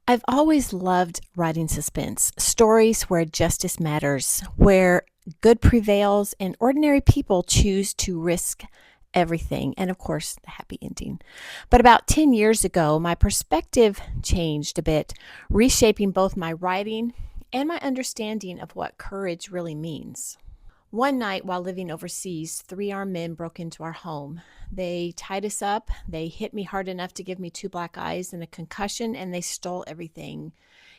I've always loved writing suspense, stories where justice matters, where good prevails and ordinary people choose to risk everything, and of course, the happy ending. But about 10 years ago, my perspective changed a bit, reshaping both my writing and my understanding of what courage really means. One night while living overseas, three armed men broke into our home. They tied us up, they hit me hard enough to give me two black eyes and a concussion, and they stole everything,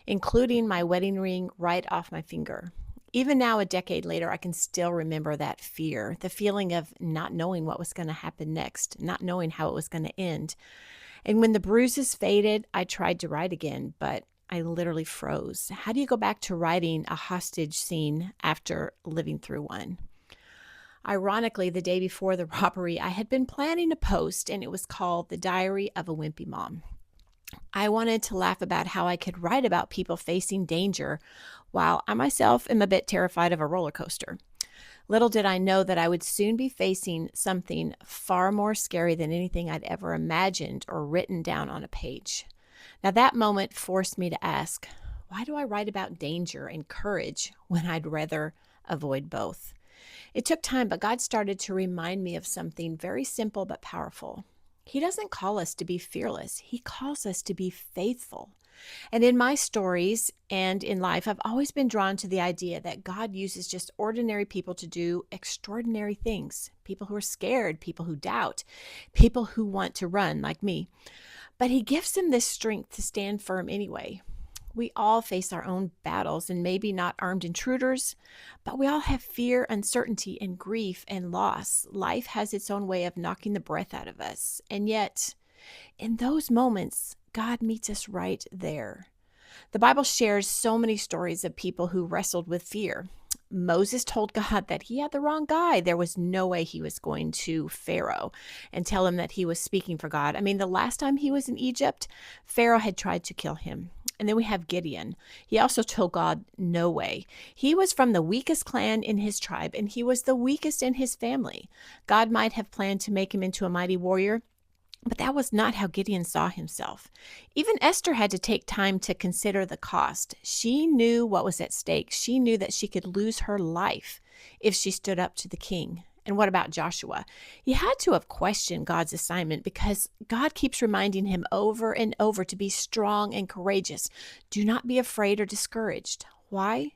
including my wedding ring right off my finger. Even now, a decade later, I can still remember that fear, the feeling of not knowing what was going to happen next, not knowing how it was going to end. And when the bruises faded, I tried to write again, but I literally froze. How do you go back to writing a hostage scene after living through one? Ironically, the day before the robbery, I had been planning a post, and it was called The Diary of a Wimpy Mom. I wanted to laugh about how I could write about people facing danger while I myself am a bit terrified of a roller coaster. Little did I know that I would soon be facing something far more scary than anything I'd ever imagined or written down on a page. Now, that moment forced me to ask, why do I write about danger and courage when I'd rather avoid both? It took time, but God started to remind me of something very simple but powerful. He doesn't call us to be fearless. He calls us to be faithful. And in my stories and in life, I've always been drawn to the idea that God uses just ordinary people to do extraordinary things. People who are scared, people who doubt, people who want to run like me. But he gives them this strength to stand firm anyway. We all face our own battles and maybe not armed intruders, but we all have fear, uncertainty, and grief and loss. Life has its own way of knocking the breath out of us. And yet, in those moments, God meets us right there. The Bible shares so many stories of people who wrestled with fear. Moses told God that he had the wrong guy. There was no way he was going to Pharaoh and tell him that he was speaking for God. I mean, the last time he was in Egypt, Pharaoh had tried to kill him. And then we have Gideon. He also told God, no way. He was from the weakest clan in his tribe, and he was the weakest in his family. God might have planned to make him into a mighty warrior, but that was not how Gideon saw himself. Even Esther had to take time to consider the cost. She knew what was at stake. She knew that she could lose her life if she stood up to the king. And what about Joshua? He had to have questioned God's assignment because God keeps reminding him over and over to be strong and courageous. Do not be afraid or discouraged. Why?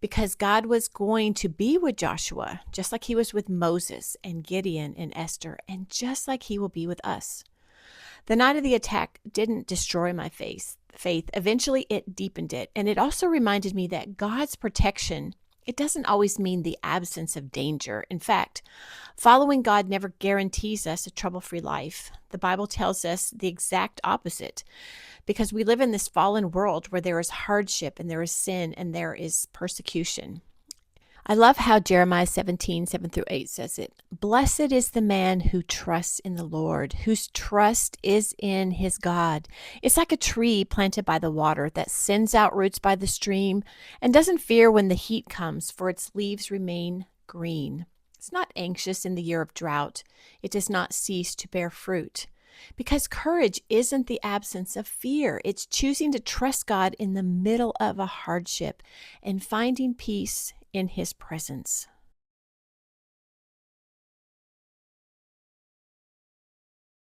Because God was going to be with Joshua, just like he was with Moses and Gideon and Esther, and just like he will be with us. The night of the attack didn't destroy my faith. Eventually, it deepened it. And it also reminded me that God's protection, it doesn't always mean the absence of danger. In fact, following God never guarantees us a trouble-free life. The Bible tells us the exact opposite, because we live in this fallen world where there is hardship and there is sin and there is persecution. I love how Jeremiah 17:7-8 says it. Blessed is the man who trusts in the Lord, whose trust is in his God. It's like a tree planted by the water that sends out roots by the stream and doesn't fear when the heat comes, for its leaves remain green. It's not anxious in the year of drought. It does not cease to bear fruit. Because courage isn't the absence of fear. It's choosing to trust God in the middle of a hardship and finding peace in his presence.